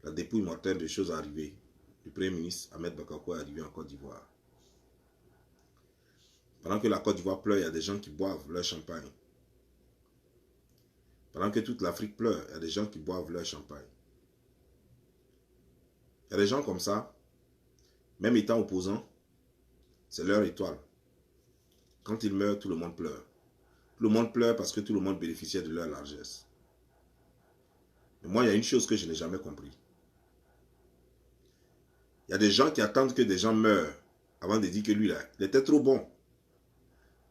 la dépouille mortelle des choses arrivées. Le Premier ministre Ahmed Bakayoko est arrivé en Côte d'Ivoire. Pendant que la Côte d'Ivoire pleure, il y a des gens qui boivent leur champagne. Pendant que toute l'Afrique pleure, il y a des gens qui boivent leur champagne. Il y a des gens comme ça, même étant opposants, c'est leur étoile. Quand ils meurent, tout le monde pleure. Tout le monde pleure parce que tout le monde bénéficiait de leur largesse. Mais moi, il y a une chose que je n'ai jamais compris. Il y a des gens qui attendent que des gens meurent avant de dire que lui, là, il était trop bon.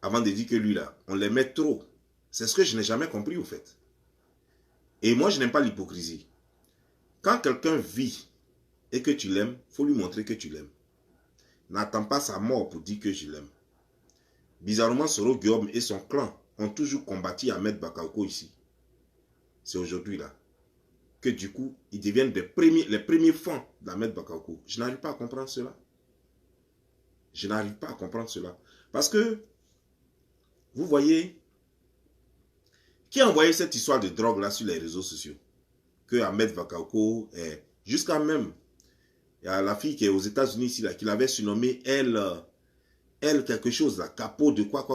Avant de dire que lui, là, on l'aimait trop. C'est ce que je n'ai jamais compris, au fait. Et moi, je n'aime pas l'hypocrisie. Quand quelqu'un vit et que tu l'aimes, il faut lui montrer que tu l'aimes. N'attends pas sa mort pour dire que je l'aime. Bizarrement, Soro Guillaume et son clan ont toujours combattu Ahmed Bakayoko ici. C'est aujourd'hui, là, que du coup, ils deviennent les premiers fans d'Ahmed Bakayoko. Je n'arrive pas à comprendre cela. Je n'arrive pas à comprendre cela. Parce que, vous voyez, qui a envoyé cette histoire de drogue là sur les réseaux sociaux? Que Ahmed Bakayoko est, jusqu'à même, il y a la fille qui est aux États-Unis ici, là, qui l'avait surnommée, elle quelque chose, là, capot de quoi.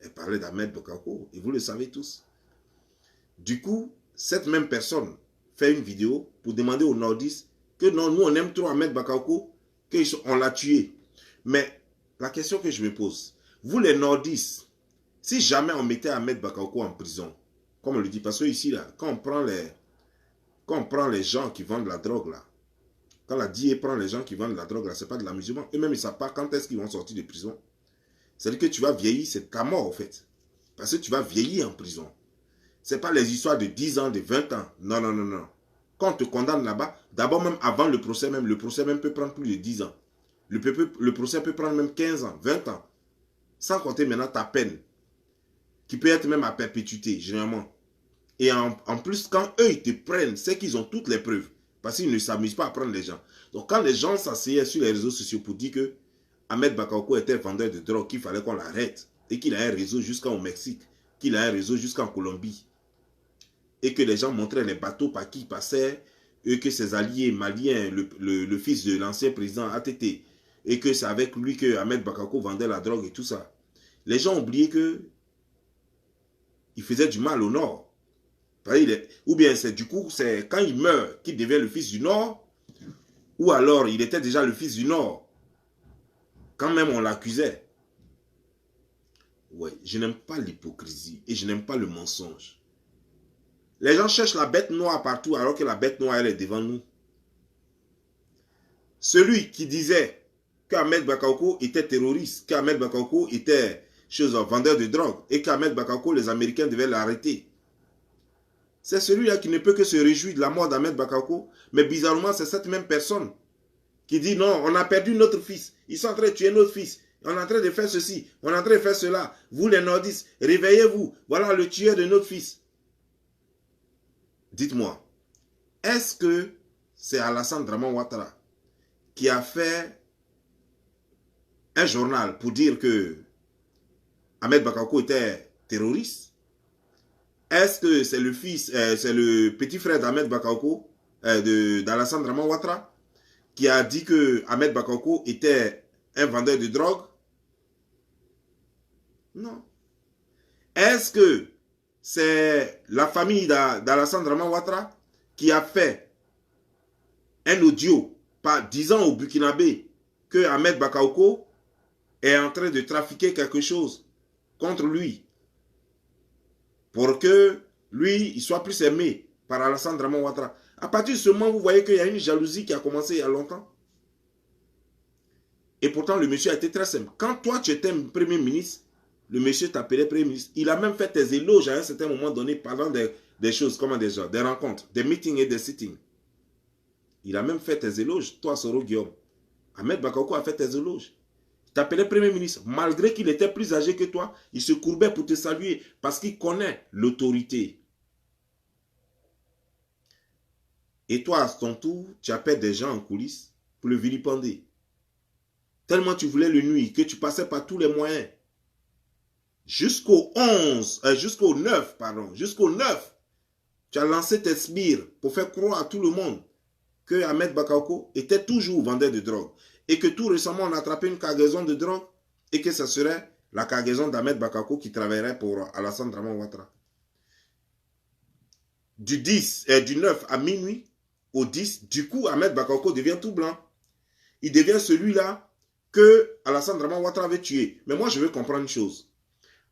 Elle parlait d'Ahmed Bakayoko, et vous le savez tous. Du coup, cette même personne fait une vidéo pour demander aux nordistes que non, nous on aime trop Ahmed Bakayoko, qu'on l'a tué. Mais la question que je me pose, vous les nordistes, si jamais on mettait Ahmed Bakayoko en prison, comme on le dit, parce que ici, là, quand on prend les gens qui vendent la drogue, là, quand la DIE prend les gens qui vendent la drogue, là, ce n'est pas de l'amusement. Eux-mêmes, ils ne savent pas quand est-ce qu'ils vont sortir de prison. C'est-à-dire que tu vas vieillir, c'est ta mort, en fait. Parce que tu vas vieillir en prison. Ce n'est pas les histoires de 10 ans, de 20 ans. Non. Quand on te condamne là-bas, d'abord même avant le procès même peut prendre plus de 10 ans. Le procès peut prendre même 15 ans, 20 ans. Sans compter maintenant ta peine, qui peut être même à perpétuité, généralement. Et en plus, quand eux, ils te prennent, c'est qu'ils ont toutes les preuves. Parce qu'ils ne s'amusent pas à prendre les gens. Donc quand les gens s'asseyaient sur les réseaux sociaux pour dire que Ahmed Bakayoko était vendeur de drogue, qu'il fallait qu'on l'arrête, et qu'il a un réseau jusqu'au Mexique, qu'il a un réseau jusqu'en Colombie, et que les gens montraient les bateaux par qui ils passaient, et que ses alliés maliens, le fils de l'ancien président ATT, et que c'est avec lui que Ahmed Bakayoko vendait la drogue et tout ça. Les gens ont oublié que il faisait du mal au Nord. Ou bien c'est du coup, c'est quand il meurt qu'il devient le fils du Nord, ou alors il était déjà le fils du Nord. Quand même on l'accusait. Ouais, je n'aime pas l'hypocrisie et je n'aime pas le mensonge. Les gens cherchent la bête noire partout alors que la bête noire elle est devant nous. Celui qui disait qu'Ahmed Bakayoko était terroriste, qu'Ahmed Bakayoko était vendeur de drogue et qu'Ahmed Bakayoko, les Américains devaient l'arrêter. C'est celui-là qui ne peut que se réjouir de la mort d'Ahmed Bakayoko. Mais bizarrement, c'est cette même personne qui dit non, on a perdu notre fils. Ils sont en train de tuer notre fils. On est en train de faire ceci, on est en train de faire cela. Vous les nordistes, réveillez-vous. Voilà le tueur de notre fils. Dites-moi, est-ce que c'est Alassane Draman Ouattara qui a fait un journal pour dire que Ahmed Bakayoko était terroriste? Est-ce que c'est le fils, c'est le petit frère d'Ahmed Bakayoko, d'Alassane Draman Ouattara, qui a dit que Ahmed Bakayoko était un vendeur de drogue? Non. Est-ce que c'est la famille d'Alassane Draman Ouattara qui a fait un audio disant au Burkinabé que Ahmed Bakayoko est en train de trafiquer quelque chose contre lui pour que lui, il soit plus aimé par Alassane Draman Ouattara? À partir de ce moment, vous voyez qu'il y a une jalousie qui a commencé il y a longtemps. Et pourtant, le monsieur a été très simple. Quand toi, tu étais Premier ministre, le monsieur t'appelait Premier ministre. Il a même fait tes éloges à un certain moment donné, parlant des choses, comment des rencontres, des meetings et des sittings. Il a même fait tes éloges, toi, Soro Guillaume. Ahmed Bakayoko a fait tes éloges. Il t'appelait Premier ministre. Malgré qu'il était plus âgé que toi, il se courbait pour te saluer parce qu'il connaît l'autorité. Et toi, à ton tour, tu appelles des gens en coulisses pour le vilipender. Tellement tu voulais le nuire que tu passais par tous les moyens. Jusqu'au 9, tu as lancé tes sbires pour faire croire à tout le monde que Ahmed Bakayoko était toujours vendeur de drogue. Et que tout récemment, on a attrapé une cargaison de drogue et que ce serait la cargaison d'Ahmed Bakayoko qui travaillerait pour Alassane Draman Ouattara. Du 9 à minuit, au 10, du coup, Ahmed Bakayoko devient tout blanc. Il devient celui-là que Alassane Draman Ouattara avait tué. Mais moi, je veux comprendre une chose.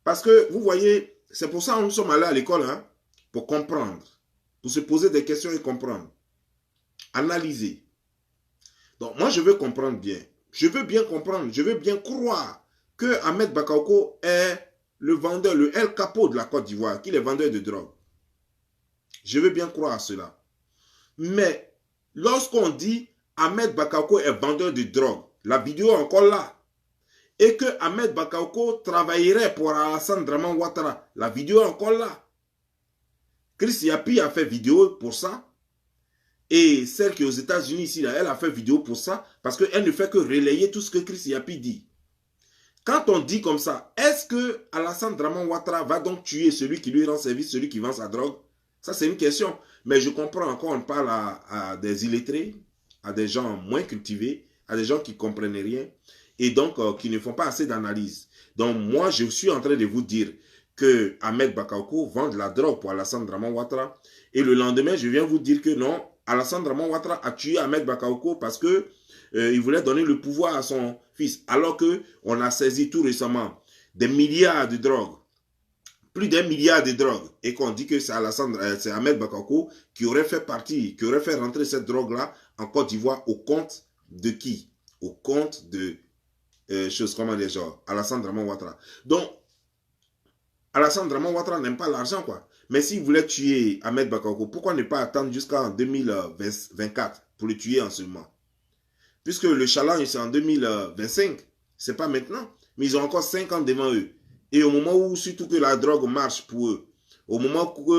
Parce que, vous voyez, c'est pour ça que nous sommes allés à l'école, hein, pour comprendre, pour se poser des questions et comprendre. Analyser. Donc, moi, je veux comprendre bien. Je veux bien comprendre, je veux bien croire que Ahmed Bakayoko est le vendeur, le El Capo de la Côte d'Ivoire, qu'il est vendeur de drogue. Je veux bien croire à cela. Mais, lorsqu'on dit Ahmed Bakayoko est vendeur de drogue, la vidéo est encore là. Et que Ahmed Bakayoko travaillerait pour Alassane Draman Ouattara, la vidéo est encore là. Chris Yapi a fait vidéo pour ça. Et celle qui est aux États-Unis ici, là, elle a fait vidéo pour ça, parce qu'elle ne fait que relayer tout ce que Chris Yapi dit. Quand on dit comme ça, est-ce que Alassane Draman Ouattara va donc tuer celui qui lui rend service, celui qui vend sa drogue? Ça, c'est une question. Mais je comprends encore, on parle à des illettrés, à des gens moins cultivés, à des gens qui ne comprennent rien, et donc qui ne font pas assez d'analyse. Donc moi, je suis en train de vous dire que Ahmed Bakayoko vend de la drogue pour Alassane Draman Ouattara, et le lendemain, je viens vous dire que non, Alassane Draman Ouattara a tué Ahmed Bakayoko parce que il voulait donner le pouvoir à son fils. Alors qu'on a saisi tout récemment des milliards de drogues, plus d'1 milliard de drogues, et qu'on dit que c'est Ahmed Bakayoko qui aurait fait partie, qui aurait fait rentrer cette drogue-là en Côte d'Ivoire au compte de qui? Au compte de choses comme des genres, Alassane Draman Ouattara. Donc, Alassane Draman Ouattara n'aime pas l'argent, quoi. Mais s'il voulait tuer Ahmed Bakayoko, pourquoi ne pas attendre jusqu'en 2024 pour le tuer en seulement? Puisque le challenge, c'est en 2025, c'est pas maintenant. Mais ils ont encore 5 ans devant eux. Et au moment où, surtout que la drogue marche pour eux, au moment où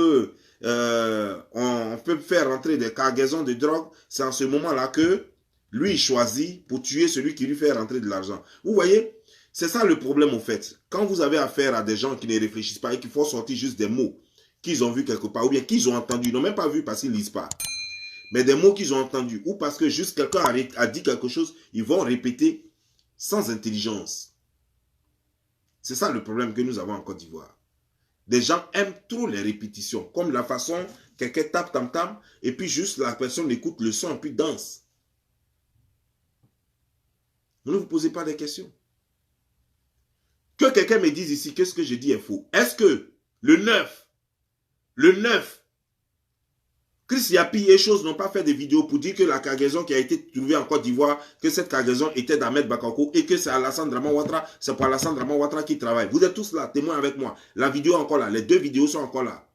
on peut faire rentrer des cargaisons de drogue, c'est en ce moment-là que lui, il choisit pour tuer celui qui lui fait rentrer de l'argent. Vous voyez, c'est ça le problème au fait. Quand vous avez affaire à des gens qui ne réfléchissent pas et qui font sortir juste des mots qu'ils ont vus quelque part, ou bien qu'ils ont entendus, ils n'ont même pas vu parce qu'ils ne lisent pas. Mais des mots qu'ils ont entendus, ou parce que juste quelqu'un a dit quelque chose, ils vont répéter sans intelligence. C'est ça le problème que nous avons en Côte d'Ivoire. Des gens aiment trop les répétitions, comme la façon quelqu'un tape tam-tam, et puis juste la personne écoute le son et puis danse. Vous ne vous posez pas des questions. Que quelqu'un me dise ici que ce que je dis est faux. Est-ce que le 9, Chris Yapi et choses n'ont pas fait des vidéos pour dire que la cargaison qui a été trouvée en Côte d'Ivoire, que cette cargaison était d'Ahmed Bakayoko et que c'est Alassane Draman Ouattara, c'est pour Alassane Draman Ouattara qui travaille. Vous êtes tous là, témoins avec moi. La vidéo est encore là, les 2 vidéos sont encore là.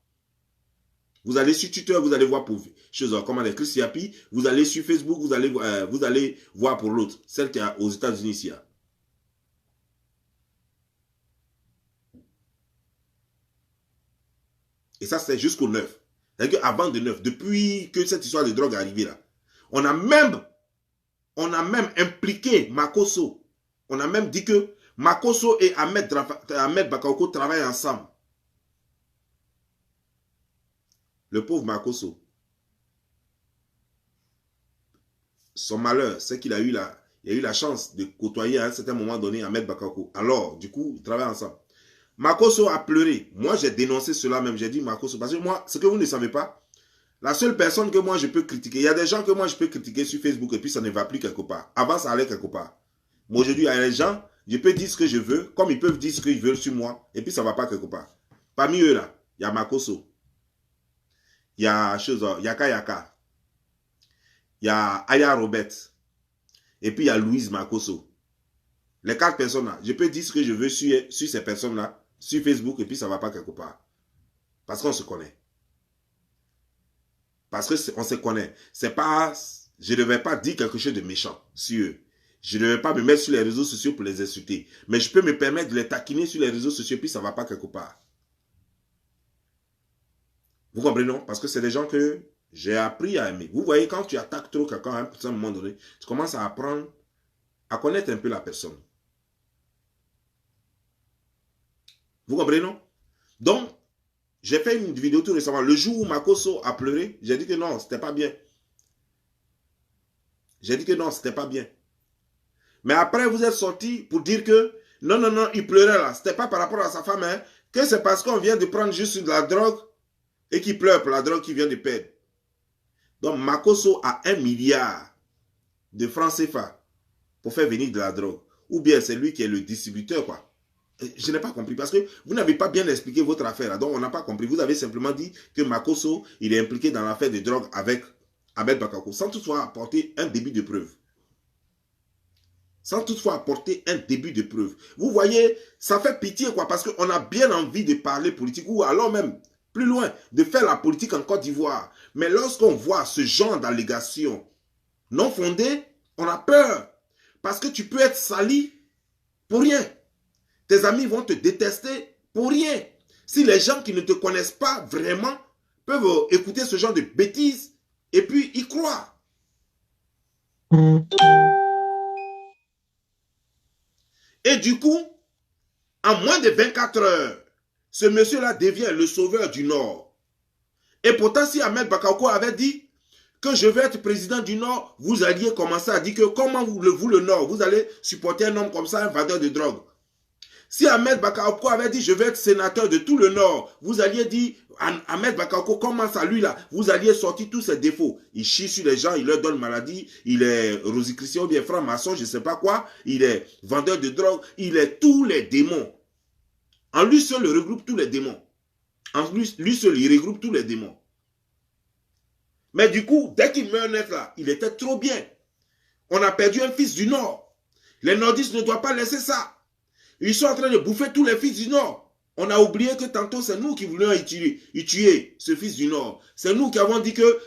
Vous allez sur Twitter, vous allez voir pour choses comme les Chris Yapi, vous allez sur Facebook, vous allez voir pour l'autre, celle qui est aux États-Unis ici. Et ça, c'est jusqu'au 9. C'est-à-dire qu'avant le 9, depuis que cette histoire de drogue est arrivée là, on a même impliqué Makosso. On a même dit que Makosso et Ahmed Bakayoko travaillent ensemble. Le pauvre Makosso. Son malheur, c'est qu'il a eu la chance de côtoyer à un certain moment donné Ahmed Bakayoko. Alors, du coup, ils travaillent ensemble. Makosso a pleuré. Moi, j'ai dénoncé cela même. J'ai dit Makosso. Parce que moi, ce que vous ne savez pas, la seule personne que moi je peux critiquer, il y a des gens que moi je peux critiquer sur Facebook et puis ça ne va plus quelque part. Avant, ça allait quelque part. Mais aujourd'hui, il y a des gens, je peux dire ce que je veux, comme ils peuvent dire ce qu'ils veulent sur moi, et puis ça ne va pas quelque part. Parmi eux là, il y a Makosso. Il y a Yaka Yaka. Il y a Aya Robert. Et puis il y a Louise Makosso. Les 4 personnes là, je peux dire ce que je veux sur ces personnes là, sur Facebook, et puis ça ne va pas quelque part. Parce qu'on se connaît. Parce qu'on se connaît. C'est pas, je ne vais pas dire quelque chose de méchant sur eux. Je ne vais pas me mettre sur les réseaux sociaux pour les insulter. Mais je peux me permettre de les taquiner sur les réseaux sociaux, puis ça ne va pas quelque part. Vous comprenez, non? Parce que c'est des gens que j'ai appris à aimer. Vous voyez, quand tu attaques trop quelqu'un à un moment donné, tu commences à apprendre à connaître un peu la personne. Vous comprenez, non? Donc, j'ai fait une vidéo tout récemment. Le jour où Makosso a pleuré, j'ai dit que non, c'était pas bien. J'ai dit que non, c'était pas bien. Mais après, vous êtes sorti pour dire que non, non, non, il pleurait là. C'était pas par rapport à sa femme, hein, que c'est parce qu'on vient de prendre juste de la drogue et qu'il pleure pour la drogue qu'il vient de perdre. Donc, Makosso a 1 milliard de francs CFA pour faire venir de la drogue. Ou bien c'est lui qui est le distributeur, quoi. Je n'ai pas compris parce que vous n'avez pas bien expliqué votre affaire. Donc, on n'a pas compris. Vous avez simplement dit que Makosso, il est impliqué dans l'affaire de drogue avec Ahmed Bakako, sans toutefois apporter un début de preuve. Sans toutefois apporter un début de preuve. Vous voyez, ça fait pitié, quoi, parce qu'on a bien envie de parler politique, ou alors même, plus loin, de faire la politique en Côte d'Ivoire. Mais lorsqu'on voit ce genre d'allégations non fondées, on a peur. Parce que tu peux être sali pour rien. Tes amis vont te détester pour rien. Si les gens qui ne te connaissent pas vraiment peuvent écouter ce genre de bêtises et puis y croire. Et du coup, en moins de 24 heures, ce monsieur-là devient le sauveur du Nord. Et pourtant, si Ahmed Bakako avait dit que je vais être président du Nord, vous alliez commencer à dire que comment vous, le Nord, vous allez supporter un homme comme ça, un vendeur de drogue. Si Ahmed Bakako avait dit je vais être sénateur de tout le Nord, vous alliez dire Ahmed Bakako, comment ça lui là, vous alliez sortir tous ses défauts. Il chie sur les gens, il leur donne maladie, il est rosicrucien ou bien franc-maçon, je ne sais pas quoi, il est vendeur de drogue, il est tous les démons. En lui seul, il regroupe tous les démons. En lui seul, il regroupe tous les démons. Mais du coup, dès qu'il meurt net là, il était trop bien. On a perdu un fils du Nord. Les nordistes ne doivent pas laisser ça. Ils sont en train de bouffer tous les fils du Nord. On a oublié que tantôt, c'est nous qui voulions y tuer ce fils du Nord. C'est nous qui avons dit que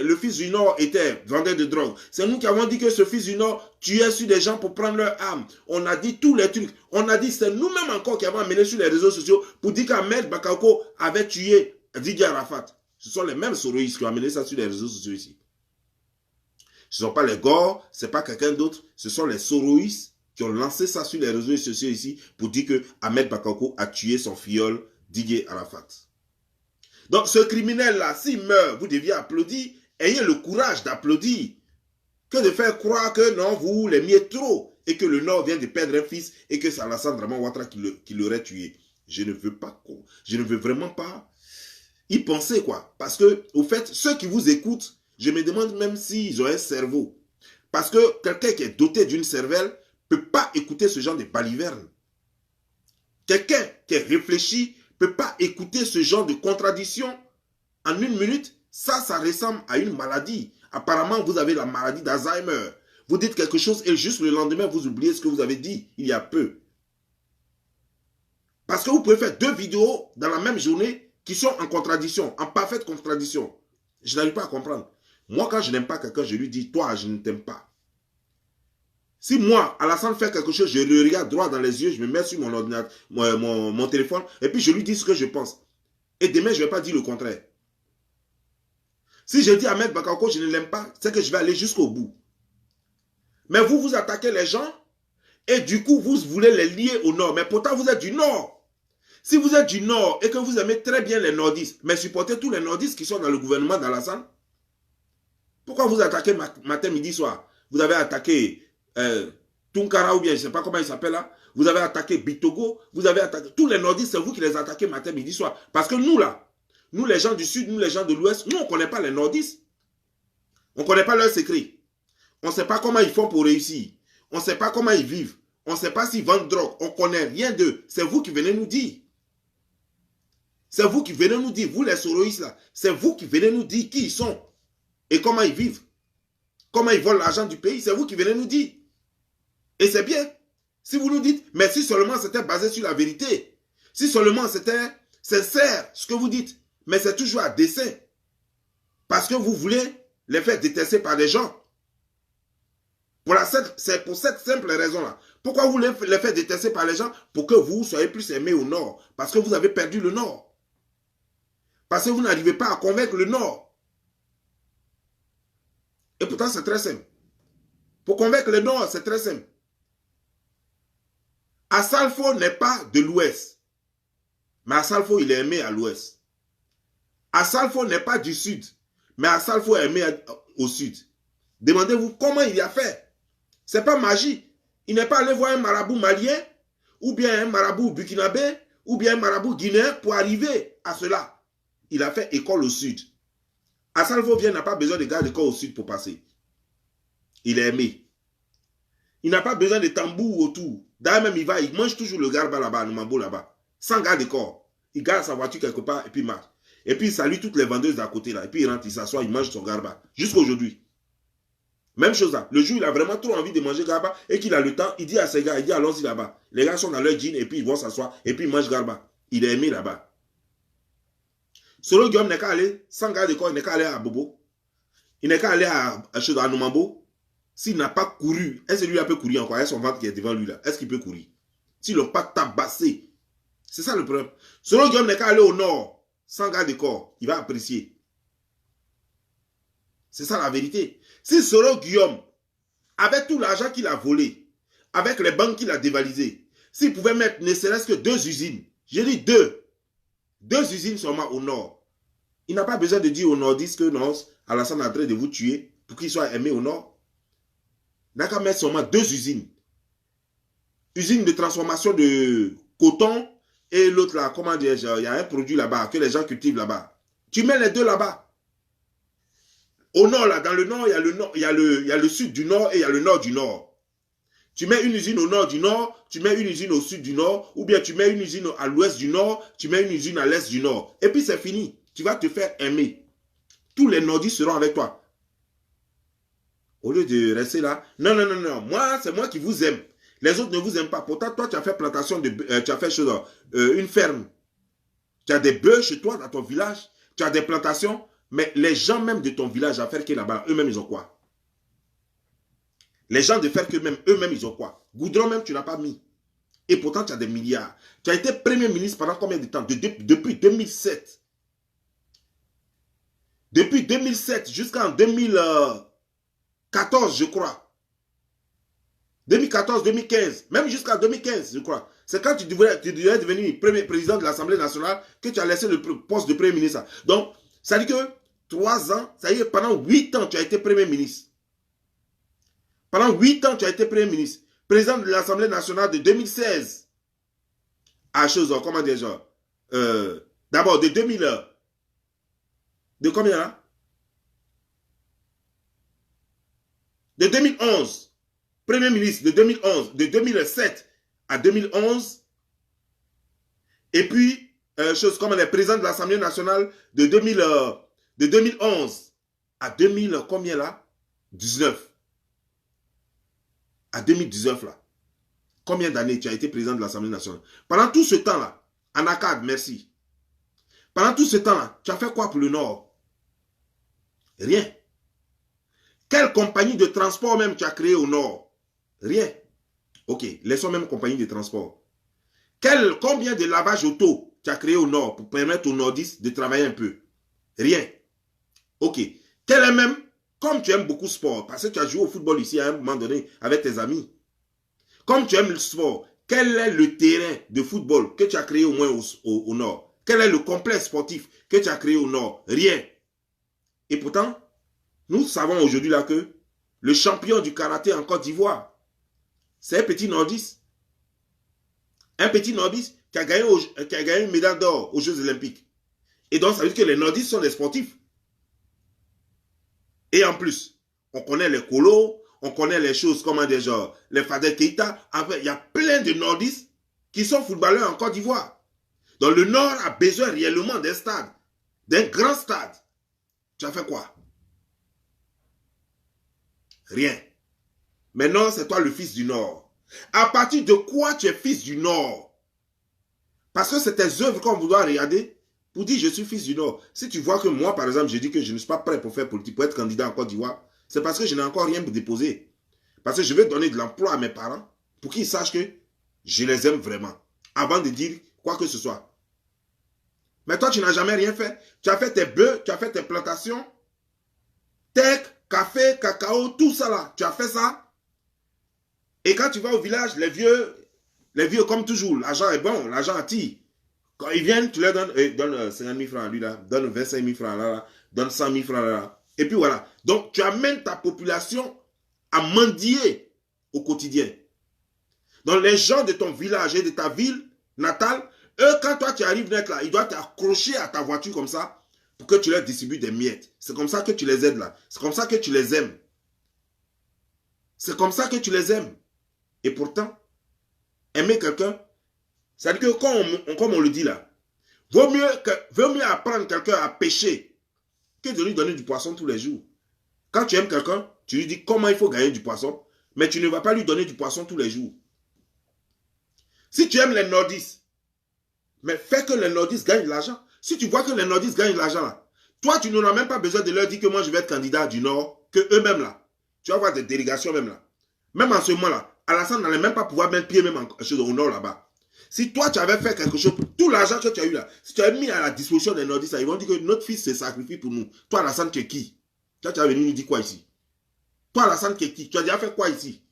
le fils du Nord était vendeur de drogue. C'est nous qui avons dit que ce fils du Nord tuait sur des gens pour prendre leurs armes. On a dit tous les trucs. On a dit, c'est nous-mêmes encore qui avons amené sur les réseaux sociaux pour dire qu'Ahmed Bakako avait tué Didier Arafat. Ce sont les mêmes soroïstes qui ont amené ça sur les réseaux sociaux ici. Ce ne sont pas les Gors, ce n'est pas quelqu'un d'autre. Ce sont les soroïstes qui ont lancé ça sur les réseaux sociaux ici pour dire que Ahmed Bakako a tué son filleul Didier Arafat. Donc ce criminel-là, s'il meurt, vous deviez applaudir. Ayez le courage d'applaudir. Que de faire croire que non, vous l'aimiez trop et que le Nord vient de perdre un fils et que c'est Alassane Draman Ouattara qui l'aurait tué. Je ne veux pas, je ne veux vraiment pas y penser, quoi. Parce que, au fait, ceux qui vous écoutent, je me demande même s'ils ont un cerveau. Parce que quelqu'un qui est doté d'une cervelle ne peut pas écouter ce genre de baliverne. Quelqu'un qui est réfléchi ne peut pas écouter ce genre de contradiction en 1 minute. Ça ressemble à une maladie. Apparemment, vous avez la maladie d'Alzheimer. Vous dites quelque chose et juste le lendemain, vous oubliez ce que vous avez dit il y a peu. Parce que vous pouvez faire 2 vidéos dans la même journée qui sont en contradiction, en parfaite contradiction. Je n'arrive pas à comprendre. Moi, quand je n'aime pas quelqu'un, je lui dis, toi, je ne t'aime pas. Si moi, Alassane fait quelque chose, je le regarde droit dans les yeux, je me mets sur mon ordinateur, mon téléphone, et puis je lui dis ce que je pense. Et demain, je ne vais pas dire le contraire. Si je dis à Ahmed Bakako, je ne l'aime pas, c'est que je vais aller jusqu'au bout. Mais vous, vous attaquez les gens, et du coup, vous voulez les lier au Nord. Mais pourtant, vous êtes du Nord. Si vous êtes du Nord et que vous aimez très bien les nordistes, mais supportez tous les nordistes qui sont dans le gouvernement d'Alassane, pourquoi vous attaquez matin, midi, soir? Vous avez attaqué Tunkara ou bien je ne sais pas comment il s'appelle là. Vous avez attaqué Bitogo. Vous avez attaqué tous les nordistes, c'est vous qui les attaquez matin, midi, soir. Parce que nous là, nous les gens du sud, nous les gens de l'ouest, nous on ne connaît pas les nordistes. On ne connaît pas leurs secrets. On ne sait pas comment ils font pour réussir. On ne sait pas comment ils vivent. On ne sait pas s'ils vendent drogue. On ne connaît rien d'eux. C'est vous qui venez nous dire. C'est vous qui venez nous dire, vous les soroïstes là, c'est vous qui venez nous dire qui ils sont et comment ils vivent. Comment ils volent l'argent du pays, c'est vous qui venez nous dire. Et c'est bien. Si vous nous dites, mais si seulement c'était basé sur la vérité, si seulement c'était sincère ce que vous dites, mais c'est toujours à dessein. Parce que vous voulez les faire détester par des gens. C'est pour cette simple raison-là. Pourquoi vous voulez les faire détester par les gens? Pour que vous soyez plus aimés au Nord. Parce que vous avez perdu le Nord. Parce que vous n'arrivez pas à convaincre le Nord. Et pourtant, c'est très simple. Pour convaincre le Nord, c'est très simple. Assalfo n'est pas de l'Ouest. Mais Assalfo, il est aimé à l'Ouest. Assalfo n'est pas du Sud. Mais Assalfo est aimé au Sud. Demandez-vous comment il y a fait. Ce n'est pas magie. Il n'est pas allé voir un marabout malien, ou bien un marabout burkinabé, ou bien un marabout guinéen pour arriver à cela. Il a fait école au sud. Assane Vauvien n'a pas besoin de gars d'école au sud pour passer. Il est aimé. Il n'a pas besoin de tambour autour. D'ailleurs, même il mange toujours le garba là-bas, le mambo là-bas. Sans garde de corps. Il garde sa voiture quelque part et puis il marche. Et puis il salue toutes les vendeuses d'à côté là. Et puis il rentre, il s'assoit, il mange son garba. Jusqu'à aujourd'hui. Même chose là. Le jour où il a vraiment trop envie de manger garba et qu'il a le temps, il dit à ses gars, il dit allons-y là-bas. Les gars sont dans leur jean et puis ils vont s'asseoir et puis ils mangent garba. Il est aimé là-bas. Solo Guillaume n'est qu'à aller, sans garde de corps, il n'est qu'à aller à Bobo. Il n'est qu'à aller à Numambo. S'il n'a pas couru, est-ce que lui-là peut courir encore? Il y a son ventre qui est devant lui là. Est-ce qu'il peut courir? S'ils ne l'ont pas tabassé. C'est ça le problème. Solo Guillaume n'est qu'à aller au nord, sans garde de corps. Il va apprécier. C'est ça la vérité. Si Solo Guillaume, avec tout l'argent qu'il a volé, avec les banques qu'il a dévalisées, s'il pouvait mettre ne serait-ce que 2 usines, j'ai dit 2 usines seulement au nord, il n'a pas besoin de dire aux nordistes que non, Alassane est en train de vous tuer pour qu'il soit aimé au nord. Il n'a qu'à mettre seulement 2 usines. Usine de transformation de coton et l'autre là, comment dire, il y a un produit là-bas que les gens cultivent là-bas. Tu mets les 2 là-bas. Au nord, là, dans le nord, il y a le nord, il y a le sud du nord et il y a le nord du nord. Tu mets une usine au nord du nord, tu mets une usine au sud du nord, ou bien tu mets une usine à l'ouest du nord, tu mets une usine à l'est du nord. Et puis c'est fini. Tu vas te faire aimer. Tous les nordistes seront avec toi. Au lieu de rester là, non, non, non, non, moi, c'est moi qui vous aime. Les autres ne vous aiment pas. Pourtant, toi, tu as fait plantation de, tu as fait une ferme. Tu as des bœufs chez toi, dans ton village. Tu as des plantations. Mais les gens même de ton village à faire que là-bas, eux-mêmes, ils ont quoi? Les gens de faire que même, eux-mêmes, ils ont quoi? Goudron même, tu n'as pas mis. Et pourtant, tu as des milliards. Tu as été Premier ministre pendant combien de temps? Depuis 2007. Depuis 2007 jusqu'en 2014, je crois. 2014, 2015, même jusqu'à 2015, je crois. C'est quand tu devrais devenir premier président de l'Assemblée nationale que tu as laissé le poste de Premier ministre. Donc, ça dit que 3 ans, ça y est, pendant 8 ans, tu as été Premier ministre. Pendant 8 ans, tu as été Premier ministre. Président de l'Assemblée nationale de 2016 à chose, comment dire, d'abord de 2000, de combien là? De 2011. Premier ministre de 2011, de 2007 à 2011. Et puis, chose comme les présidents de l'Assemblée nationale de 2011 à 2000, combien là? 19. À 2019 là. Combien d'années tu as été président de l'Assemblée nationale? Pendant tout ce temps-là, Anakad, merci. Pendant tout ce temps-là, tu as fait quoi pour le Nord? Rien. Quelle compagnie de transport même tu as créé au Nord? Rien. Ok, laissons même compagnie de transport. Combien de lavage auto tu as créé au Nord pour permettre aux nordistes de travailler un peu? Rien. Ok. Quel est même, comme tu aimes beaucoup le sport, parce que tu as joué au football ici à un moment donné avec tes amis, comme tu aimes le sport, quel est le terrain de football que tu as créé au moins au Nord? Quel est le complexe sportif que tu as créé au Nord? Rien. Et pourtant, nous savons aujourd'hui là que le champion du karaté en Côte d'Ivoire, c'est un petit nordiste. Un petit nordiste qui a gagné une médaille d'or aux Jeux Olympiques. Et donc, ça veut dire que les nordistes sont des sportifs. Et en plus, on connaît les colos, on connaît les choses comme des gens, les Fadel Keita. Il y a plein de nordistes qui sont footballeurs en Côte d'Ivoire. Donc, le Nord a besoin réellement d'un stade, d'un grand stade. Tu as fait quoi? Rien. Maintenant, c'est toi le fils du Nord. À partir de quoi tu es fils du Nord? Parce que c'est tes œuvres qu'on doit regarder pour dire je suis fils du Nord. Si tu vois que moi, par exemple, je dis que je ne suis pas prêt pour faire politique, pour être candidat en Côte d'Ivoire, c'est parce que je n'ai encore rien pour déposer. Parce que je vais donner de l'emploi à mes parents pour qu'ils sachent que je les aime vraiment. Avant de dire quoi que ce soit. Mais toi, tu n'as jamais rien fait. Tu as fait tes bœufs, tu as fait tes plantations, tech, café, cacao, tout ça là. Tu as fait ça. Et quand tu vas au village, les vieux comme toujours, l'argent est bon, l'argent attire. Quand ils viennent, tu leur donnes, donne 50 000 francs à lui là, donne 25 000 francs là, donne 100 000 francs là. Et puis voilà. Donc, tu amènes ta population à mendier au quotidien. Donc, les gens de ton village et de ta ville natale, eux, quand toi, tu arrives net là, ils doivent t'accrocher à ta voiture comme ça pour que tu leur distribues des miettes. C'est comme ça que tu les aides là. C'est comme ça que tu les aimes. C'est comme ça que tu les aimes. Et pourtant, aimer quelqu'un, c'est-à-dire que comme on le dit là, vaut mieux apprendre quelqu'un à pêcher que de lui donner du poisson tous les jours. Quand tu aimes quelqu'un, tu lui dis comment il faut gagner du poisson, mais tu ne vas pas lui donner du poisson tous les jours. Si tu aimes les nordistes, mais fais que les nordistes gagnent de l'argent. Si tu vois que les nordistes gagnent de l'argent là, toi tu n'auras même pas besoin de leur dire que moi je vais être candidat du Nord, que eux-mêmes là, tu vas voir des délégations même là. Même en ce moment là, Alassane n'allait même pas pouvoir mettre pied même au Nord là-bas. Si toi tu avais fait quelque chose, tout l'argent que tu as eu là, si tu avais mis à la disposition des nordistes, ils vont dire que notre fils se sacrifie pour nous. Toi Alassane, tu es qui? Toi tu as venu nous dire quoi ici? Toi Alassane, tu es qui? Tu as déjà fait quoi ici?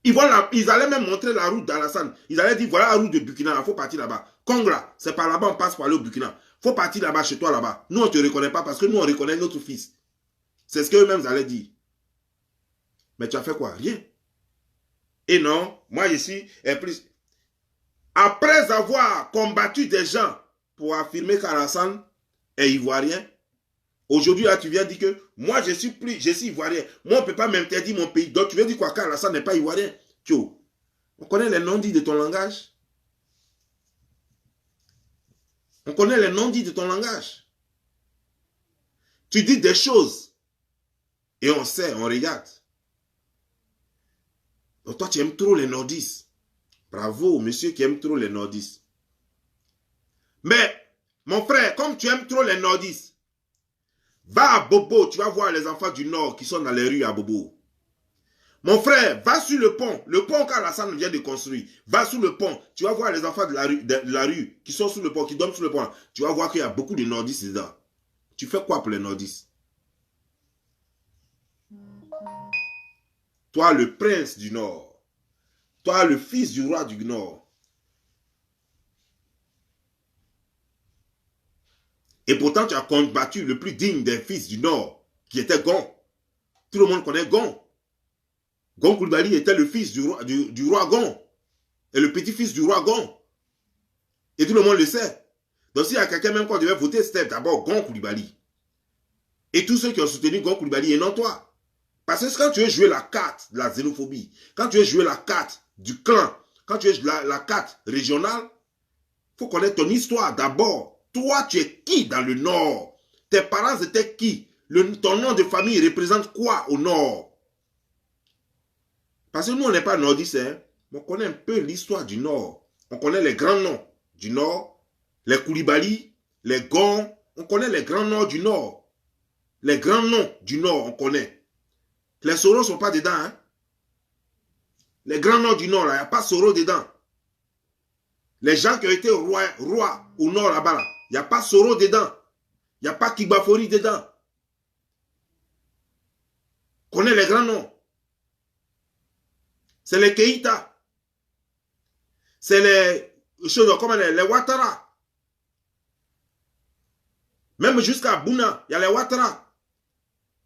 Ils allaient même montrer la route d'Alassane. Ils allaient dire voilà la route de Burkina, il faut partir là-bas. Congra, c'est par là-bas on passe pour aller au Burkina. Il faut partir là-bas, chez toi là-bas. Nous on ne te reconnaît pas parce que nous on reconnaît notre fils. C'est ce qu'eux-mêmes allaient dire. Mais tu as fait quoi? Rien. Et non, moi ici, et plus. Après avoir combattu des gens pour affirmer qu'Alassane est ivoirien, aujourd'hui, là, tu viens dire que moi, je suis ivoirien. Moi, on ne peut pas m'interdire mon pays. Donc, tu veux dire quoi qu'Alassane n'est pas ivoirien? Tio, on connaît les non-dits de ton langage. On connaît les non-dits de ton langage. Tu dis des choses et on sait, on regarde. Donc, toi, tu aimes trop les nordistes. Bravo, monsieur qui aime trop les nordistes. Mais, mon frère, comme tu aimes trop les nordistes, va à Bobo, tu vas voir les enfants du Nord qui sont dans les rues à Bobo. Mon frère, va sur le pont qu'Alassane vient de construire. Va sur le pont, tu vas voir les enfants de la rue qui sont sur le pont, qui dorment sur le pont. Tu vas voir qu'il y a beaucoup de nordistes dedans. Tu fais quoi pour les nordistes? Toi, le prince du Nord. Toi, le fils du roi du Nord. Et pourtant, tu as combattu le plus digne des fils du Nord, qui était Gon. Tout le monde connaît Gon. Gon Coulibaly était le fils du roi Gon. Et le petit-fils du roi Gon. Et tout le monde le sait. Donc s'il y a quelqu'un même qu'on devait voter, c'était d'abord Gon Coulibaly. Et tous ceux qui ont soutenu Gon Coulibaly et non toi. Parce que quand tu veux jouer la carte de la xénophobie, quand tu veux jouer la carte du clan, quand tu veux jouer la carte régionale, il faut connaître ton histoire d'abord. Toi, tu es qui dans le Nord? Tes parents étaient qui? Ton nom de famille représente quoi au Nord? Parce que nous, on n'est pas nordistes, hein? On connaît un peu l'histoire du Nord. On connaît les grands noms du Nord, les Coulibaly, les Gon. On connaît les grands noms du Nord. Les grands noms du Nord, on connaît. Les Soro ne sont pas dedans, hein? Les grands noms du Nord, il n'y a pas Soro dedans. Les gens qui ont été rois au Nord là-bas, là, il n'y a pas Soro dedans. Il n'y a pas Kibafori dedans. On connaît les grands noms. C'est les Keïta. C'est les choses comme les Ouattara. Même jusqu'à Bouna, il y a les Ouattara.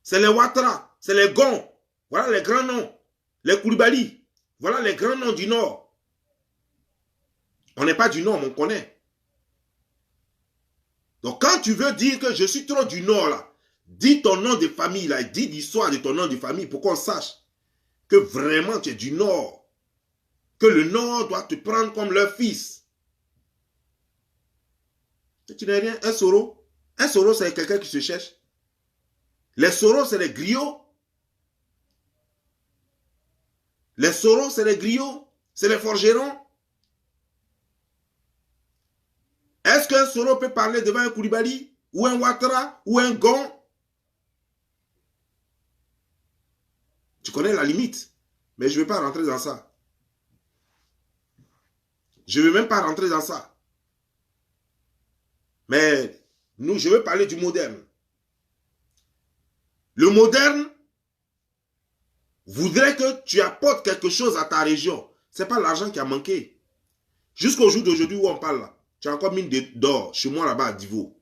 C'est les Ouattara. C'est les Gon. Voilà les grands noms. Les Coulibaly. Voilà les grands noms du Nord. On n'est pas du Nord, mais on connaît. Donc quand tu veux dire que je suis trop du Nord, là, dis ton nom de famille, là, dis l'histoire de ton nom de famille pour qu'on sache que vraiment tu es du Nord. Que le Nord doit te prendre comme leur fils. Tu n'es rien, un Soro. Un Soro, c'est quelqu'un qui se cherche. Les Soros, c'est les griots. Les Soros, c'est les griots. C'est les forgerons. Est-ce qu'un Soro peut parler devant un Coulibaly, ou un Ouattara, ou un Gon? Tu connais la limite. Mais je ne vais pas rentrer dans ça. Je ne veux même pas rentrer dans ça. Mais nous, je veux parler du moderne. Le moderne voudrait que tu apportes quelque chose à ta région. Ce n'est pas l'argent qui a manqué. Jusqu'au jour d'aujourd'hui où on parle là, tu as encore mine d'or chez moi là-bas à Divo.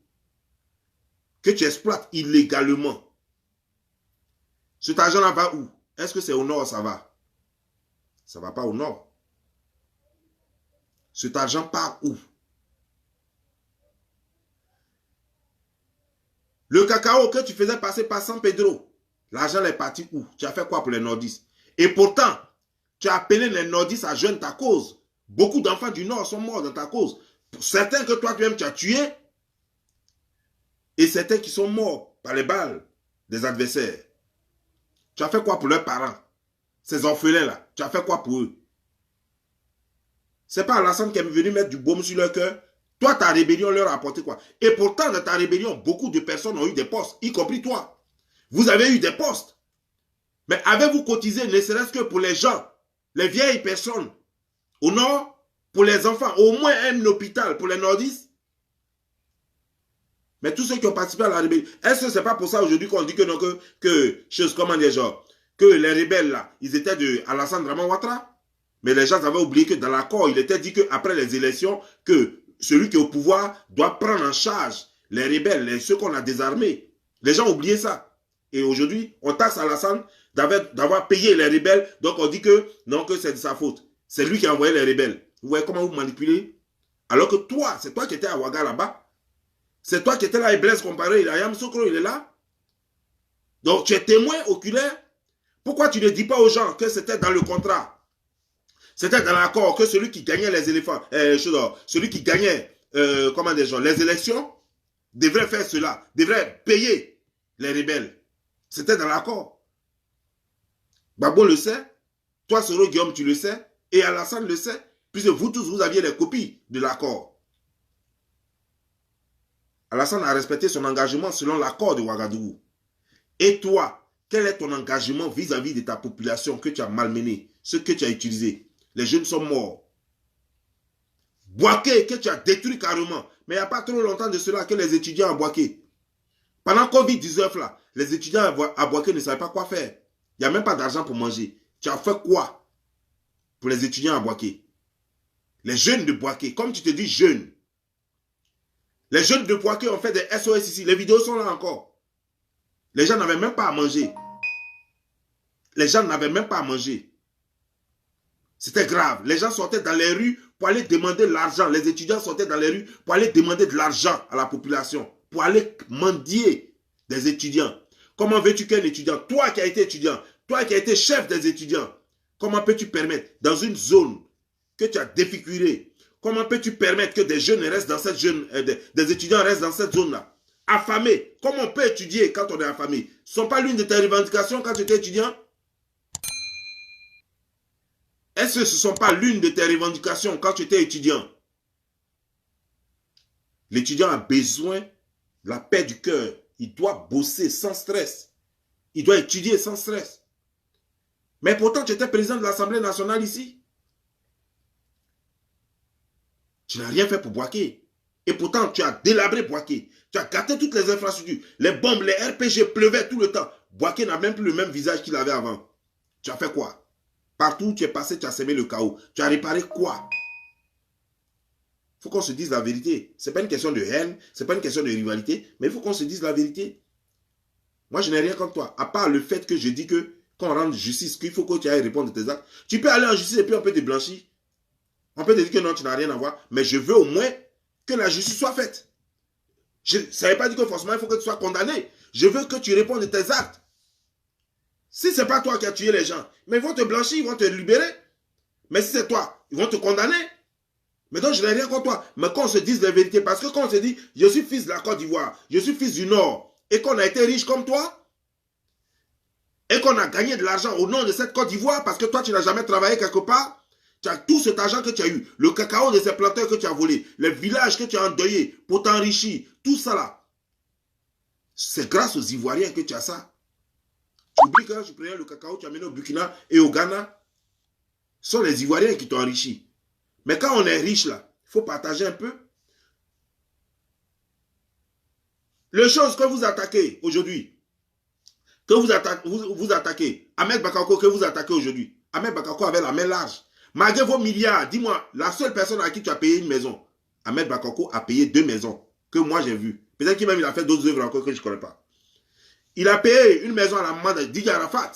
Que tu exploites illégalement. Cet argent-là va où? Est-ce que c'est au nord, ça va? Ça ne va pas au nord. Cet argent part où? Le cacao que tu faisais passer par San Pedro, l'argent est parti où? Tu as fait quoi pour les nordistes? Et pourtant, tu as appelé les nordistes à joindre ta cause. Beaucoup d'enfants du nord sont morts dans ta cause. Certains que toi-même tu as tués, et certains qui sont morts par les balles des adversaires. Tu as fait quoi pour leurs parents? Ces orphelins-là, tu as fait quoi pour eux? C'est pas Alassane qui est venu mettre du baume sur leur cœur. Toi, ta rébellion leur a apporté quoi? Et pourtant, dans ta rébellion, beaucoup de personnes ont eu des postes, y compris toi. Vous avez eu des postes. Mais avez-vous cotisé, ne serait-ce que pour les gens, les vieilles personnes, au nord, pour les enfants, au moins un hôpital pour les nordistes? Mais tous ceux qui ont participé à la rébellion, est-ce que c'est pas pour ça aujourd'hui qu'on dit que non, comment dire, genre, que les rebelles là, ils étaient de Alassane Draman Ouattara? Mais les gens avaient oublié que dans l'accord, il était dit qu'après les élections, que celui qui est au pouvoir doit prendre en charge les rebelles, ceux qu'on a désarmés. Les gens ont oublié ça. Et aujourd'hui, on taxe Alassane d'avoir payé les rebelles, donc on dit que non, que c'est de sa faute. C'est lui qui a envoyé les rebelles. Vous voyez comment vous manipulez? Alors que toi, c'est toi qui étais à Ouaga là-bas. C'est toi qui étais là et Blaise Compaoré, Ayam Sokro, il est là. Donc tu es témoin oculaire. Pourquoi tu ne dis pas aux gens que c'était dans le contrat? C'était dans l'accord que celui qui gagnait les éléphants, celui qui gagnait les élections, devrait faire cela, devrait payer les rebelles. C'était dans l'accord. Gbagbo le sait, toi Soro Guillaume tu le sais, et Alassane le sait, puisque vous tous vous aviez les copies de l'accord. Alassane a respecté son engagement selon l'accord de Ouagadougou. Et toi, quel est ton engagement vis-à-vis de ta population que tu as malmené, ce que tu as utilisé? Les jeunes sont morts. Boaké, que tu as détruit carrément. Mais il n'y a pas trop longtemps de cela que les étudiants à Boaké. Pendant Covid-19, là, les étudiants à Boaké ne savaient pas quoi faire. Il n'y a même pas d'argent pour manger. Tu as fait quoi pour les étudiants à Boaké? Les jeunes de Boaké, comme tu te dis jeunes. Les jeunes de Boaké ont fait des SOS ici. Les vidéos sont là encore. Les gens n'avaient même pas à manger. Les gens n'avaient même pas à manger. C'était grave. Les gens sortaient dans les rues pour aller demander de l'argent. Les étudiants sortaient dans les rues pour aller demander de l'argent à la population. Pour aller mendier des étudiants. Comment veux-tu qu'un étudiant, toi qui as été étudiant, toi qui as été chef des étudiants, comment peux-tu permettre dans une zone que tu as défigurée, comment peux-tu permettre que des jeunes restent dans cette zone, des étudiants restent dans cette zone-là, affamés? Comment on peut étudier quand on est affamé? Ce ne sont pas l'une de tes revendications quand tu étais étudiant? Est-ce que ce ne sont pas l'une de tes revendications quand tu étais étudiant? L'étudiant a besoin de la paix du cœur. Il doit bosser sans stress. Il doit étudier sans stress. Mais pourtant, tu étais président de l'Assemblée nationale ici. Tu n'as rien fait pour Boaké. Et pourtant, tu as délabré Boaké. Tu as gâté toutes les infrastructures. Les bombes, les RPG pleuvaient tout le temps. Boaké n'a même plus le même visage qu'il avait avant. Tu as fait quoi? Partout où tu es passé, tu as semé le chaos. Tu as réparé quoi? Il faut qu'on se dise la vérité. Ce n'est pas une question de haine, ce n'est pas une question de rivalité, mais il faut qu'on se dise la vérité. Moi, je n'ai rien contre toi, à part le fait que je dis que quand on rende justice, qu'il faut que tu ailles répondre de tes actes. Tu peux aller en justice et puis on peut te blanchir. On peut te dire que non, tu n'as rien à voir, mais je veux au moins que la justice soit faite. Ça ne veut pas dire que forcément il faut que tu sois condamné. Je veux que tu répondes de tes actes. Si ce n'est pas toi qui as tué les gens, mais ils vont te blanchir, ils vont te libérer. Mais si c'est toi, ils vont te condamner. Mais donc je n'ai rien contre toi. Mais qu'on se dise la vérité, parce que quand on se dit, je suis fils de la Côte d'Ivoire, je suis fils du Nord, et qu'on a été riche comme toi, et qu'on a gagné de l'argent au nom de cette Côte d'Ivoire, parce que toi tu n'as jamais travaillé quelque part, tu as tout cet argent que tu as eu, le cacao de ces planteurs que tu as volé, les villages que tu as endeuillés pour t'enrichir, tout ça là, c'est grâce aux Ivoiriens que tu as ça. Tu oublies que je prenais le cacao, tu as mené au Burkina et au Ghana. Ce sont les Ivoiriens qui t'ont enrichi. Mais quand on est riche là, il faut partager un peu. Les choses que vous attaquez aujourd'hui, que vous attaquez, Ahmed Bakako que vous attaquez aujourd'hui, Ahmed Bakako avait la main large. Malgré vos milliards, dis-moi, la seule personne à qui tu as payé une maison, Ahmed Bakako a payé 2 maisons que moi j'ai vues. Peut-être qu'il a fait d'autres œuvres encore que je ne connais pas. Il a payé une maison à la maman de Didier Arafat.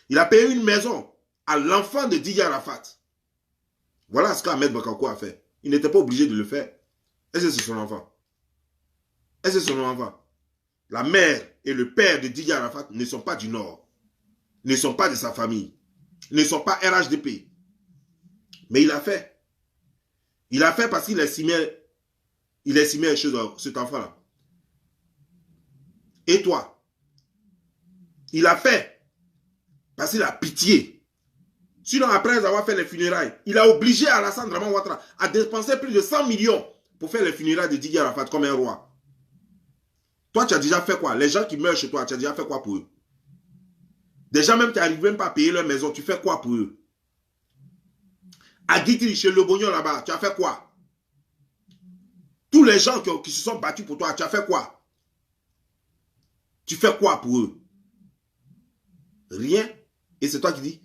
Il a payé une maison à l'enfant de Didier Arafat. Voilà ce qu'Ahmed Bakako a fait. Il n'était pas obligé de le faire. Est-ce que c'est son enfant? Est-ce que c'est son enfant? La mère et le père de Didier Arafat ne sont pas du Nord. Ne sont pas de sa famille. Ne sont pas RHDP. Mais il a fait. Il a fait parce qu'il estimait cet enfant-là. Et toi? Il a fait parce qu'il a pitié. Sinon, après avoir fait les funérailles, il a obligé Alassane Draman Ouattara à dépenser plus de 100 millions pour faire les funérailles de Didier Arafat comme un roi. Toi, tu as déjà fait quoi? Les gens qui meurent chez toi, tu as déjà fait quoi pour eux? Des gens même qui n'arrivent même pas à payer leur maison, tu fais quoi pour eux? À Guitry, chez Le Bognon là-bas, tu as fait quoi? Tous les gens qui se sont battus pour toi, tu as fait quoi? Tu fais quoi pour eux? Rien. Et c'est toi qui dis.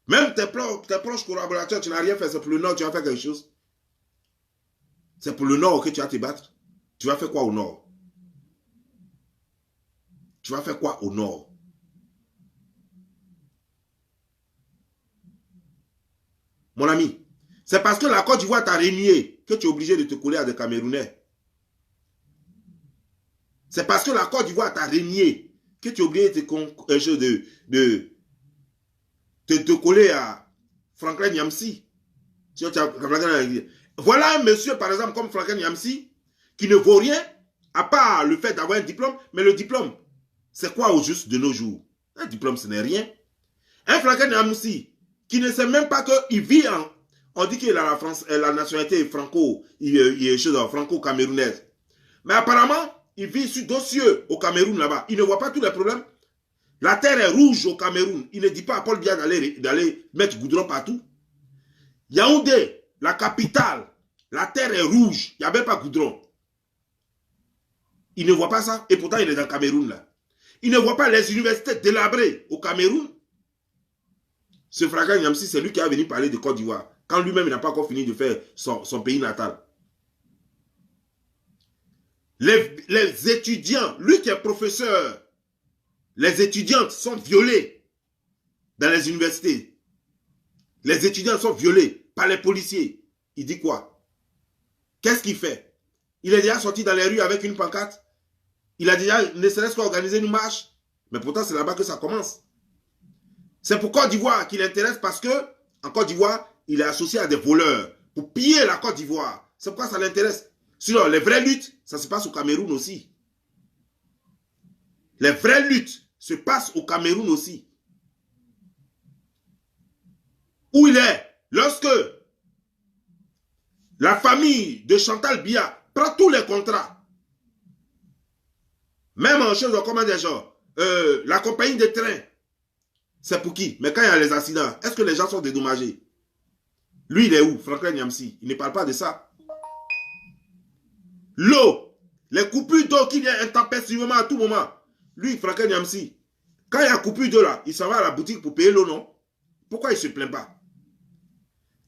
Même tes proches collaborateurs, tu n'as rien fait, c'est pour le Nord, tu as fait quelque chose. C'est pour le Nord que tu vas te battre. Tu vas faire quoi au Nord? Tu vas faire quoi au Nord? Mon ami, c'est parce que la Côte d'Ivoire t'a renié que tu es obligé de te coller à des Camerounais. C'est parce que la Côte d'Ivoire t'a renié que tu es obligé de te coller à Franklin Nyamsi. Voilà un monsieur, par exemple, comme Franklin Nyamsi, qui ne vaut rien, à part le fait d'avoir un diplôme. Mais le diplôme, c'est quoi au juste de nos jours? Un diplôme, ce n'est rien. Un Franklin Nyamsi, qui ne sait même pas qu'il vit en... On dit qu'il a la nationalité franco-camerounaise. Mais apparemment, il vit sur 2 cieux au Cameroun là-bas. Il ne voit pas tous les problèmes. La terre est rouge au Cameroun. Il ne dit pas à Paul Biya d'aller mettre goudron partout. Yaoundé, la capitale, la terre est rouge. Il n'y avait pas goudron. Il ne voit pas ça. Et pourtant, il est dans le Cameroun là. Il ne voit pas les universités délabrées au Cameroun. Ce Franklin Nyamsi, c'est lui qui a venu parler de Côte d'Ivoire. Quand lui-même, il n'a pas encore fini de faire son pays natal. Les étudiants, lui qui est professeur, les étudiantes sont violées dans les universités. Les étudiants sont violés par les policiers. Il dit quoi? Qu'est-ce qu'il fait? Il est déjà sorti dans les rues avec une pancarte. Il a déjà, ne serait-ce qu'organisé une marche. Mais pourtant, c'est là-bas que ça commence. C'est pour Côte d'Ivoire qu'il intéresse parce que, en Côte d'Ivoire, il est associé à des voleurs pour piller la Côte d'Ivoire. C'est pourquoi ça l'intéresse. Sinon, les vraies luttes, ça se passe au Cameroun aussi. Les vraies luttes se passent au Cameroun aussi. Où il est, lorsque la famille de Chantal Biya prend tous les contrats, même en chose comme des gens, la compagnie de train, c'est pour qui? Mais quand il y a les accidents, est-ce que les gens sont dédommagés? Lui, il est où? Franklin Nyamsi. Il ne parle pas de ça. L'eau, les coupures d'eau qui viennent intempestivement à tout moment. Lui, Franklin Nyamsi, quand il y a coupure d'eau là, il s'en va à la boutique pour payer l'eau, non? Pourquoi il ne se plaint pas?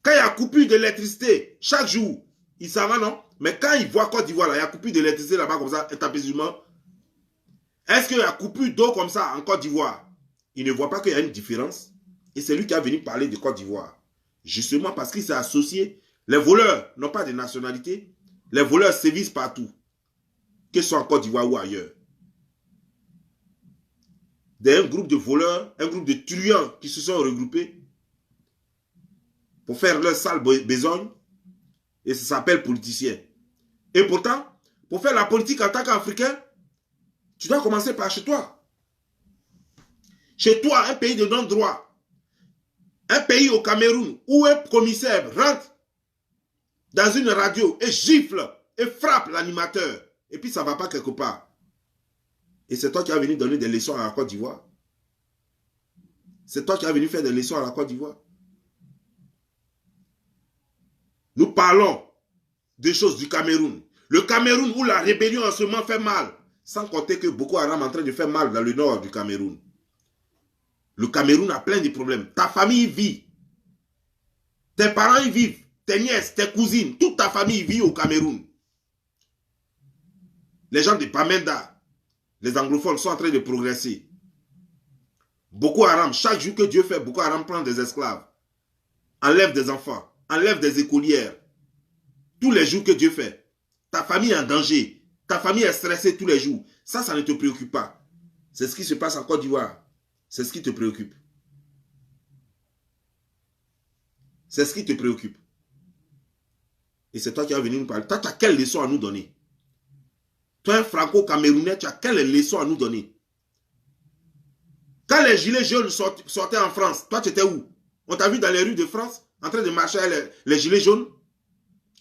Quand il y a coupure d'électricité, chaque jour, il s'en va, non? Mais quand il voit Côte d'Ivoire, il y a coupure d'électricité là-bas comme ça, intempestivement. Est-ce qu'il y a coupure d'eau comme ça en Côte d'Ivoire? Il ne voit pas qu'il y a une différence. Et c'est lui qui a venu parler de Côte d'Ivoire. Justement parce qu'il s'est associé. Les voleurs n'ont pas de nationalité. Les voleurs sévissent partout. Que ce soit en Côte d'Ivoire ou ailleurs. Un groupe de voleurs, un groupe de truands qui se sont regroupés pour faire leur sale besogne. Et ça s'appelle politicien. Et pourtant, pour faire la politique en tant qu'Africain, tu dois commencer par chez toi. Chez toi, un pays de non-droit. Un pays au Cameroun où un commissaire rentre dans une radio et gifle et frappe l'animateur. Et puis ça ne va pas quelque part. Et c'est toi qui as venu donner des leçons à la Côte d'Ivoire. C'est toi qui as venu faire des leçons à la Côte d'Ivoire. Nous parlons des choses du Cameroun. Le Cameroun où la rébellion en ce moment fait mal. Sans compter que Boko Haram est en train de faire mal dans le nord du Cameroun. Le Cameroun a plein de problèmes. Ta famille vit. Tes parents y vivent. Tes nièces, tes cousines, toute ta famille vit au Cameroun. Les gens de Bamenda, les anglophones sont en train de progresser. Boko Haram, chaque jour que Dieu fait, Boko Haram prend des esclaves, enlève des enfants, enlève des écolières. Tous les jours que Dieu fait, ta famille est en danger, ta famille est stressée tous les jours. Ça ne te préoccupe pas. C'est ce qui se passe en Côte d'Ivoire. C'est ce qui te préoccupe. C'est ce qui te préoccupe. Et c'est toi qui vas venir nous parler. Toi, tu as quelle leçon à nous donner? Toi, un franco-camerounais, tu as quelle leçon à nous donner? Quand les gilets jaunes sortaient en France, toi, tu étais où? On t'a vu dans les rues de France, en train de marcher avec les gilets jaunes?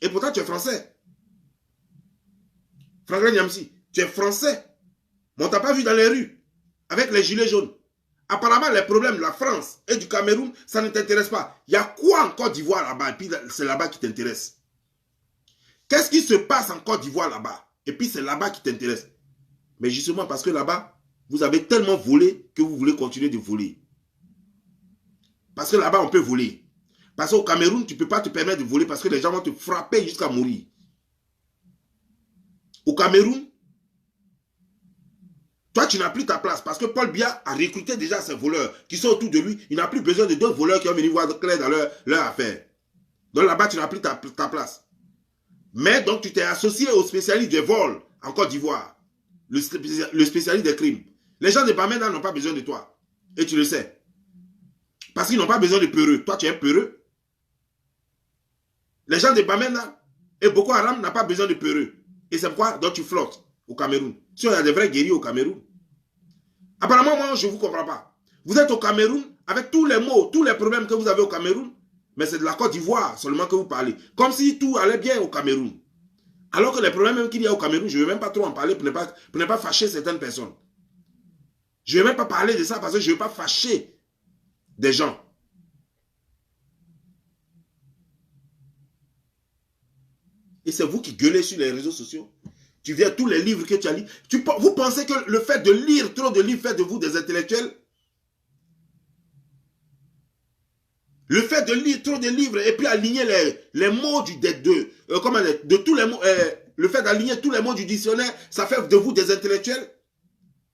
Et pourtant, tu es français. Franklin Nyamsi, tu es français. Mais on ne t'a pas vu dans les rues avec les gilets jaunes. Apparemment, les problèmes de la France et du Cameroun, ça ne t'intéresse pas. Il y a quoi en Côte d'Ivoire là-bas? Et puis, c'est là-bas qui t'intéresse. Qu'est-ce qui se passe en Côte d'Ivoire là-bas? Et puis, c'est là-bas qui t'intéresse. Mais justement, parce que là-bas, vous avez tellement volé que vous voulez continuer de voler. Parce que là-bas, on peut voler. Parce qu'au Cameroun, tu ne peux pas te permettre de voler parce que les gens vont te frapper jusqu'à mourir. Au Cameroun, toi, tu n'as plus ta place parce que Paul Biya a recruté déjà ses voleurs qui sont autour de lui. Il n'a plus besoin de d'autres voleurs qui vont venir voir clair dans leur affaire. Donc là-bas, tu n'as plus ta place. Mais donc, tu t'es associé au spécialiste des vols en Côte d'Ivoire. Le spécialiste des crimes. Les gens de Bamenda n'ont pas besoin de toi. Et tu le sais. Parce qu'ils n'ont pas besoin de peureux. Toi, tu es peureux. Les gens de Bamenda et Boko Haram n'ont pas besoin de peureux. Et c'est pourquoi donc tu flottes au Cameroun. Si on a des vrais guerriers au Cameroun. Apparemment, moi, je ne vous comprends pas. Vous êtes au Cameroun avec tous les maux, tous les problèmes que vous avez au Cameroun. Mais c'est de la Côte d'Ivoire seulement que vous parlez. Comme si tout allait bien au Cameroun. Alors que les problèmes qu'il y a au Cameroun, je ne vais même pas trop en parler pour ne pas fâcher certaines personnes. Je ne vais même pas parler de ça parce que je ne veux pas fâcher des gens. Et c'est vous qui gueulez sur les réseaux sociaux. Tu viens tous les livres que tu as lus. Vous pensez que le fait de lire trop de livres fait de vous des intellectuels? Le fait de lire trop de livres et puis aligner les mots de tous les mots, le fait d'aligner tous les mots du dictionnaire, ça fait de vous des intellectuels?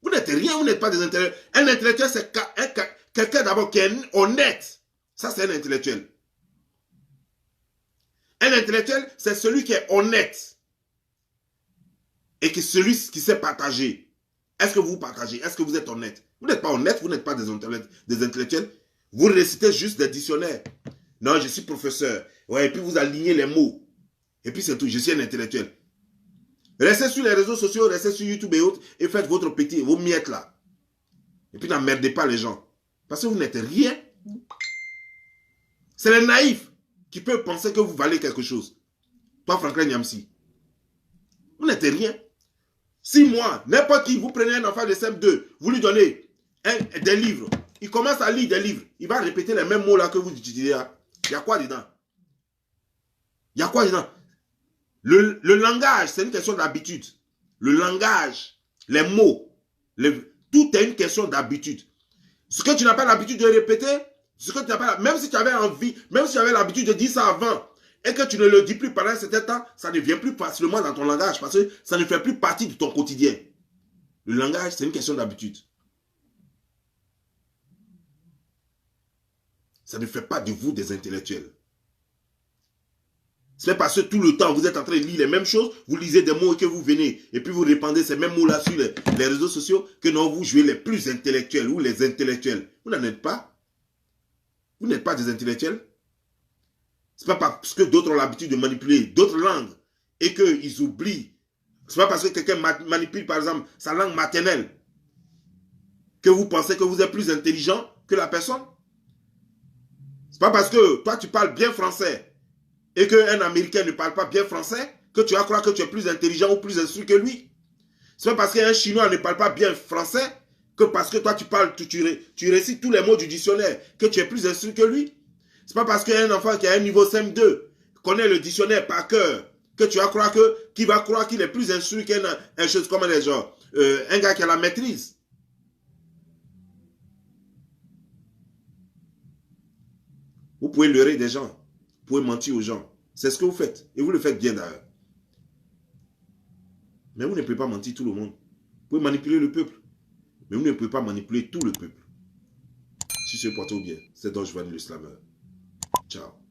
Vous n'êtes rien, vous n'êtes pas des intellectuels. Un intellectuel, c'est quelqu'un d'abord qui est honnête. Ça, c'est un intellectuel. Un intellectuel, c'est celui qui est honnête. Et que celui qui sait partager. Est-ce que vous partagez? Est-ce que vous êtes honnête? Vous n'êtes pas honnête, vous n'êtes pas des intellectuels. Vous récitez juste des dictionnaires. Non, je suis professeur. Ouais, et puis vous alignez les mots. Et puis c'est tout, je suis un intellectuel. Restez sur les réseaux sociaux, restez sur YouTube et autres, et faites vos miettes là. Et puis n'emmerdez pas les gens. Parce que vous n'êtes rien. C'est les naïfs qui peuvent penser que vous valez quelque chose. Toi, Franklin Nyamsi. Vous n'êtes rien. Si moi, n'importe qui, vous prenez un enfant de CM2, vous lui donnez des livres, il commence à lire des livres, il va répéter les mêmes mots là que vous utilisez. Il y a quoi dedans? Il y a quoi dedans? Le langage, c'est une question d'habitude. Le langage, les mots, tout est une question d'habitude. Ce que tu n'as pas l'habitude de répéter, ce que tu n'as pas, même si tu avais envie, même si tu avais l'habitude de dire ça avant, et que tu ne le dis plus pendant un certain temps, ça ne vient plus facilement dans ton langage, parce que ça ne fait plus partie de ton quotidien. Le langage, c'est une question d'habitude. Ça ne fait pas de vous des intellectuels. C'est parce que tout le temps, vous êtes en train de lire les mêmes choses, vous lisez des mots et que vous venez, et puis vous répandez ces mêmes mots-là sur les réseaux sociaux, que non, vous jouez les plus intellectuels ou les intellectuels. Vous n'en êtes pas. Vous n'êtes pas des intellectuels. C'est pas parce que d'autres ont l'habitude de manipuler d'autres langues et qu'ils oublient. C'est pas parce que quelqu'un manipule, par exemple, sa langue maternelle que vous pensez que vous êtes plus intelligent que la personne. C'est pas parce que toi, tu parles bien français et qu'un Américain ne parle pas bien français que tu vas croire que tu es plus intelligent ou plus instruit que lui. C'est pas parce qu'un Chinois ne parle pas bien français que parce que toi, tu récites tous les mots du dictionnaire que tu es plus instruit que lui. C'est pas parce qu'un enfant qui a un niveau CM2 connaît le dictionnaire par cœur que tu vas croire qu'il va croire qu'il est plus instruit qu'un chose comme un gars qui a la maîtrise. Vous pouvez leurrer des gens, vous pouvez mentir aux gens. C'est ce que vous faites. Et vous le faites bien d'ailleurs. Mais vous ne pouvez pas mentir tout le monde. Vous pouvez manipuler le peuple, mais vous ne pouvez pas manipuler tout le peuple. Si ce porte bien, c'est donc Joanny le Slameur. Ciao.